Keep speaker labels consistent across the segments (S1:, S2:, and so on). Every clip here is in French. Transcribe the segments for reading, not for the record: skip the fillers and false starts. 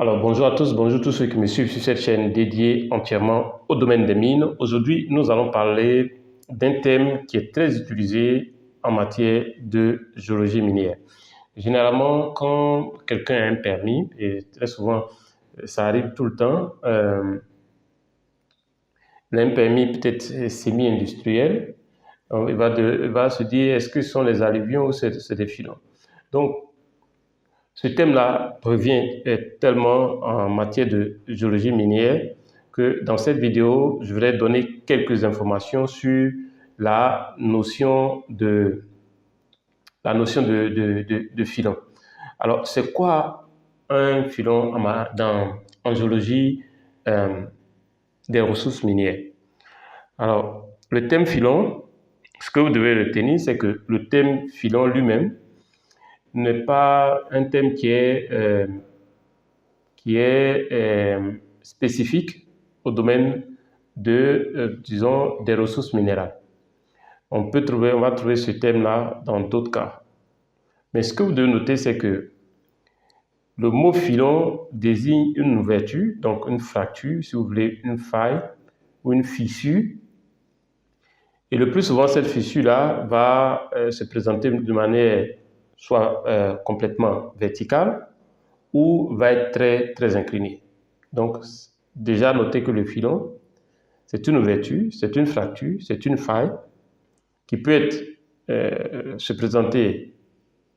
S1: Alors bonjour à tous, bonjour tous ceux qui me suivent sur cette chaîne dédiée entièrement au domaine des mines. Aujourd'hui, nous allons parler d'un thème qui est très utilisé en matière de géologie minière. Généralement, quand quelqu'un a un permis, et très souvent ça arrive tout le temps, il a un permis peut-être semi-industriel, il va se dire est-ce que ce sont les alluvions ou c'est des filons. Donc, ce thème-là revient tellement en matière de géologie minière que dans cette vidéo, je voudrais donner quelques informations sur la notion de filon. Alors, c'est quoi un filon en géologie des ressources minières? Alors, le thème filon, ce que vous devez retenir, c'est que le thème filon lui-même n'est pas un thème qui est spécifique au domaine disons, des ressources minérales. On va trouver ce thème-là dans d'autres cas. Mais ce que vous devez noter, c'est que le mot filon désigne une ouverture, donc une fracture, si vous voulez, une faille ou une fissure. Et le plus souvent, cette fissure-là va se présenter de manière soit complètement verticale ou va être très, très inclinée. Donc, déjà notez que le filon, c'est une ouverture, c'est une fracture, c'est une faille qui peut se présenter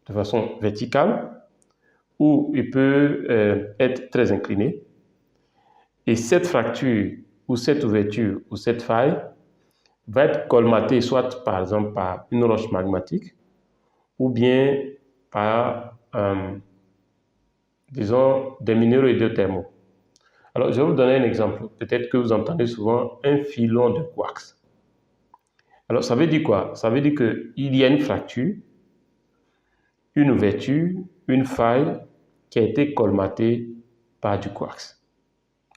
S1: de façon verticale ou il peut être très incliné. Et cette fracture ou cette ouverture ou cette faille va être colmatée soit par exemple par une roche magmatique ou bien par, disons, des minéraux hydrothermaux. Alors, je vais vous donner un exemple. Peut-être que vous entendez souvent un filon de quartz. Alors, ça veut dire quoi? Ça veut dire qu'il y a une fracture, une ouverture, une faille qui a été colmatée par du quartz.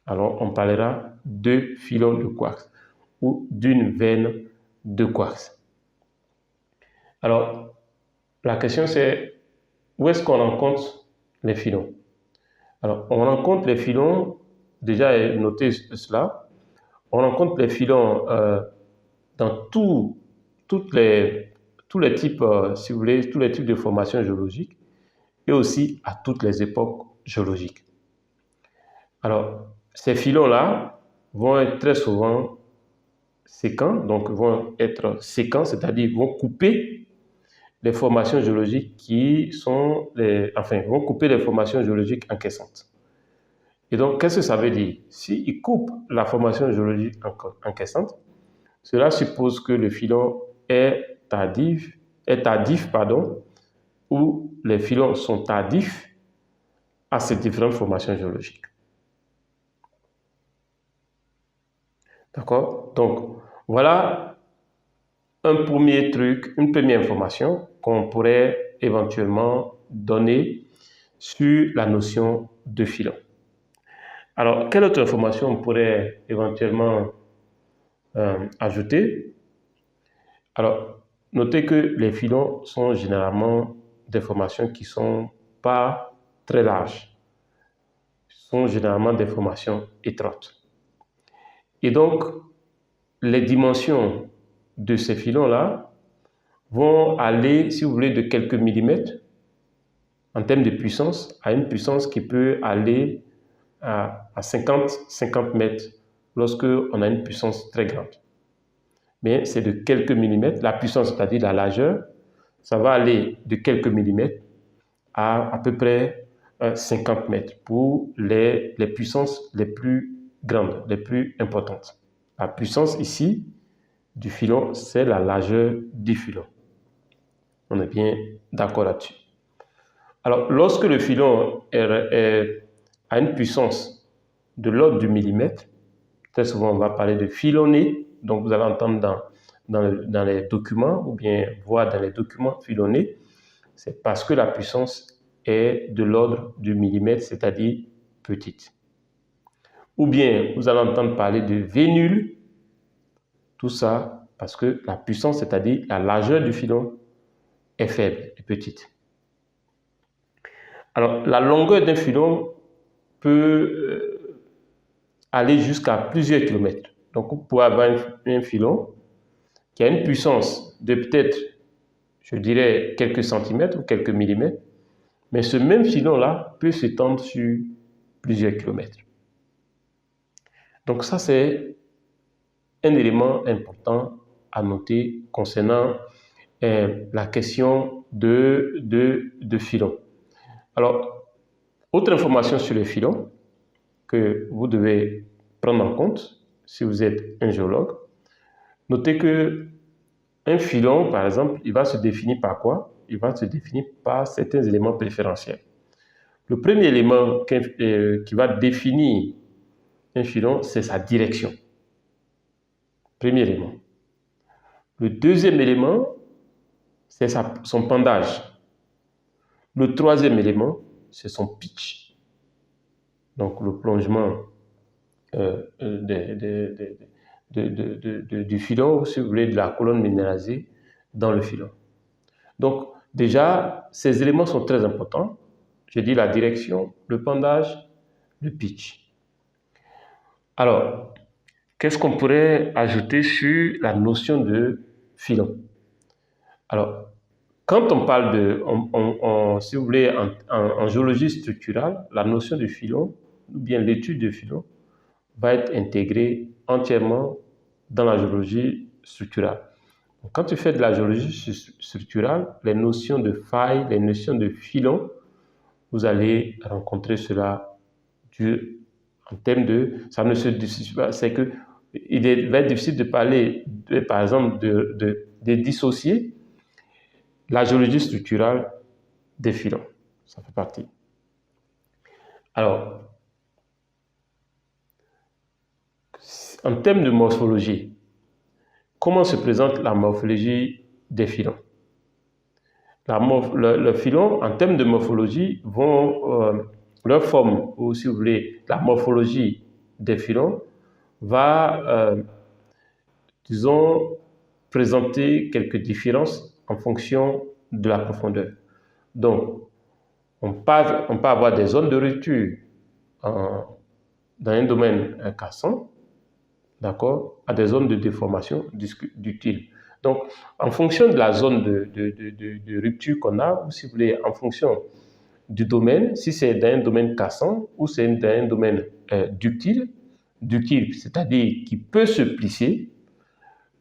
S1: Alors, on parlera de filon de quartz ou d'une veine de quartz. Alors, la question c'est, où est-ce qu'on rencontre les filons? Alors, on rencontre les filons, déjà notez cela, on rencontre les filons dans tous les types, si vous voulez, tous les types de formations géologiques et aussi à toutes les époques géologiques. Alors, ces filons-là vont être très souvent séquents, donc vont être séquents, c'est-à-dire vont couper les formations géologiques vont couper les formations géologiques encaissantes. Et donc, qu'est-ce que ça veut dire? S'ils coupent la formation géologique encaissante, cela suppose que le filon est tardif, ou les filons sont tardifs à ces différentes formations géologiques. D'accord? Donc, voilà un premier truc, une première information qu'on pourrait éventuellement donner sur la notion de filon. Alors, quelle autre information on pourrait éventuellement ajouter? Alors, notez que les filons sont généralement des formations qui ne sont pas très larges, sont généralement des formations étroites. Et donc, les dimensions de ces filons-là vont aller, si vous voulez, de quelques millimètres en termes de puissance à une puissance qui peut aller à 50 mètres lorsque on a une puissance très grande. Mais c'est de quelques millimètres, la puissance, c'est-à-dire la largeur, ça va aller de quelques millimètres à peu près 50 mètres pour les puissances les plus grandes, les plus importantes. La puissance ici du filon, c'est la largeur du filon. On est bien d'accord là-dessus. Alors, lorsque le filon a une puissance de l'ordre du millimètre, très souvent on va parler de filonné, donc vous allez entendre dans les documents ou bien voir dans les documents filonnés, c'est parce que la puissance est de l'ordre du millimètre, c'est-à-dire petite. Ou bien vous allez entendre parler de vénule, tout ça parce que la puissance, c'est-à-dire la largeur du filon, est faible, est petite. Alors, la longueur d'un filon peut aller jusqu'à plusieurs kilomètres. Donc, vous pouvez avoir un filon qui a une puissance de peut-être, je dirais, quelques centimètres ou quelques millimètres, mais ce même filon-là peut s'étendre sur plusieurs kilomètres. Donc ça, c'est un élément important à noter concernant la question de filon. Alors, autre information sur les filons que vous devez prendre en compte si vous êtes un géologue, notez que un filon, par exemple, il va se définir par quoi? Il va se définir par certains éléments préférentiels. Le premier élément qui va définir un filon, c'est sa direction. Premier élément. Le deuxième élément, c'est son pendage. Le troisième élément, c'est son pitch. Donc, le plongement du filon, ou si vous voulez, de la colonne minéralisée dans le filon. Donc, déjà, ces éléments sont très importants. Je dis la direction, le pendage, le pitch. Alors, qu'est-ce qu'on pourrait ajouter sur la notion de filon? Alors, quand on parle si vous voulez, en géologie structurale, la notion de filon, ou bien l'étude de filon, va être intégrée entièrement dans la géologie structurale. Donc, quand tu fais de la géologie structurale, les notions de faille, les notions de filon, vous allez rencontrer cela en termes de... Ça ne se discute pas, c'est que il va être difficile de parler, par exemple, de dissocier la géologie structurale des filons. Ça fait partie. Alors, en termes de morphologie, comment se présente la morphologie des filons? Le filon, en termes de morphologie, leur forme, ou si vous voulez, la morphologie des filons va, disons, présenter quelques différences en fonction de la profondeur. Donc, on peut avoir des zones de rupture dans un domaine cassant, d'accord, à des zones de déformation ductile. Donc, en fonction de la zone de rupture qu'on a, ou si vous voulez, en fonction du domaine, si c'est dans un domaine cassant ou c'est dans un domaine ductile, c'est-à-dire qui peut se plisser,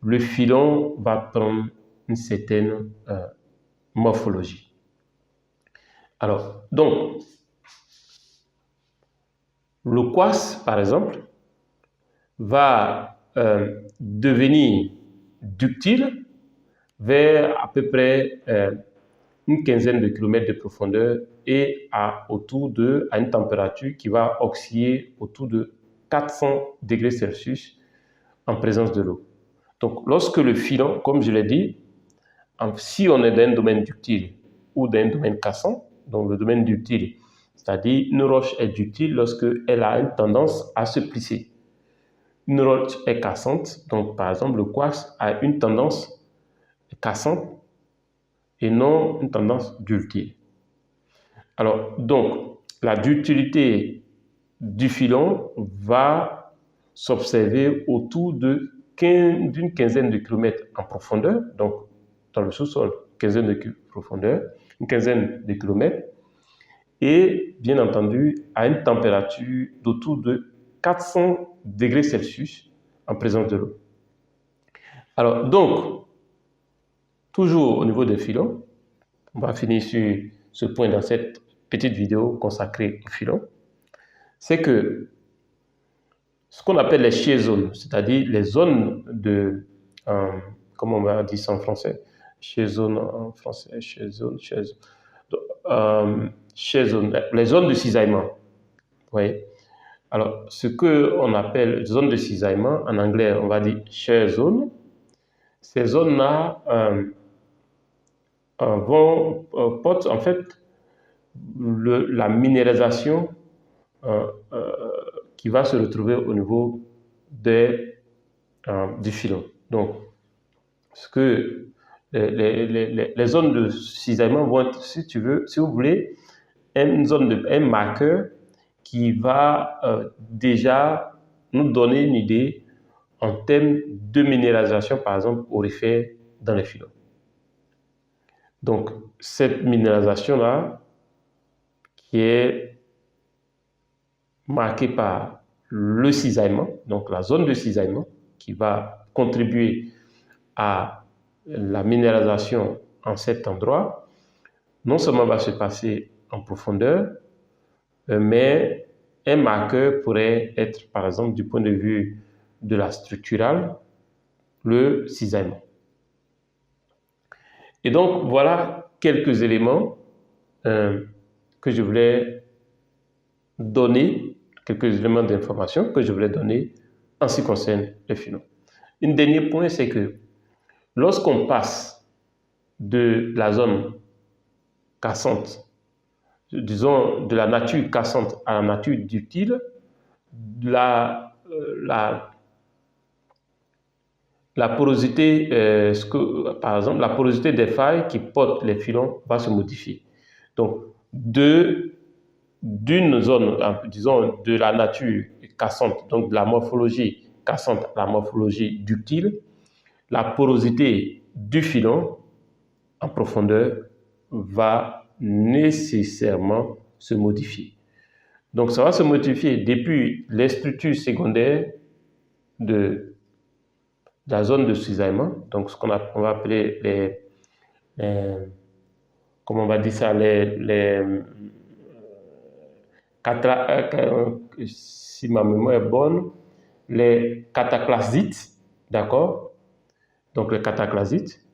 S1: le filon va prendre une certaine morphologie. Alors, donc, le quartz, par exemple, va devenir ductile vers à peu près une quinzaine de kilomètres de profondeur et à une température qui va osciller autour de 400 degrés Celsius en présence de l'eau. Donc, lorsque le filon, comme je l'ai dit, si on est dans un domaine ductile ou dans un domaine cassant, donc le domaine ductile, c'est-à-dire une roche est ductile lorsqu'elle a une tendance à se plisser. Une roche est cassante, donc par exemple le quartz a une tendance cassante et non une tendance ductile. Alors, donc, la ductilité du filon va s'observer autour d'une quinzaine de kilomètres en profondeur, donc dans le sous-sol, une quinzaine de kilomètres, et bien entendu à une température d'autour de 400 degrés Celsius en présence de l'eau. Alors, donc, toujours au niveau des filons, on va finir sur ce point dans cette petite vidéo consacrée aux filons, c'est que ce qu'on appelle les shear zones, c'est-à-dire les zones de, comment on va dire ça en français, shear zone en français, shear zone, les zones de cisaillement. Vous voyez? Alors, ce qu'on appelle zone de cisaillement, en anglais, on va dire shear zone, ces zones-là portent en fait la minéralisation qui va se retrouver au niveau du filon. Donc, les zones de cisaillement vont être, si vous voulez, un marqueur qui va déjà nous donner une idée en termes de minéralisation, par exemple, aurifère dans les filons. Donc, cette minéralisation-là, qui est marquée par le cisaillement, donc la zone de cisaillement, qui va contribuer à la minéralisation en cet endroit, non seulement va se passer en profondeur, mais un marqueur pourrait être, par exemple, du point de vue de la structurale, le cisaillement. Et donc, voilà quelques éléments que je voulais donner, quelques éléments d'information que je voulais donner en ce qui concerne les filons. Un dernier point, c'est que lorsqu'on passe de la zone cassante, disons de la nature cassante à la nature ductile, la porosité, par exemple, la porosité des failles qui portent les filons va se modifier. Donc, d'une zone, disons, de la nature cassante, donc de la morphologie cassante à la morphologie ductile, la porosité du filon en profondeur va nécessairement se modifier. Donc, ça va se modifier depuis les structures secondaires de la zone de cisaillement, donc ce qu'on va appeler comment on va dire ça, si ma mémoire est bonne, les cataclasites, d'accord? Donc les cataclasites,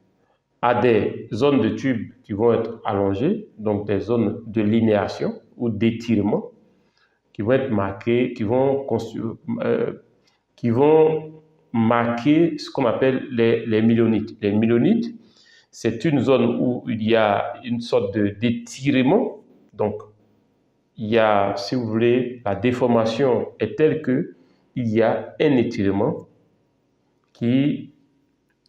S1: à des zones de tubes qui vont être allongées, donc des zones de linéation ou d'étirement, qui vont être marquées, qui vont marquer ce qu'on appelle les myélonites. Les myélonites, c'est une zone où il y a une sorte d'étirement. Donc, il y a, si vous voulez, la déformation est telle que il y a un étirement qui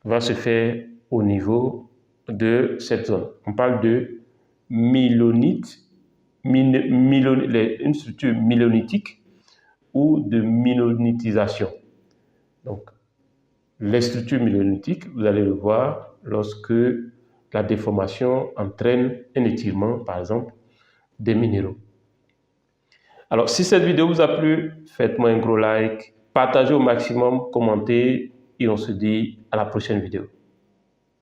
S1: va se faire au niveau de cette zone. On parle de myélonite, une structure myélonitique ou de myélonitisation. Donc, les structures myélonitiques, vous allez le voir lorsque la déformation entraîne un étirement, par exemple, des minéraux. Alors, si cette vidéo vous a plu, faites-moi un gros like, partagez au maximum, commentez et on se dit à la prochaine vidéo.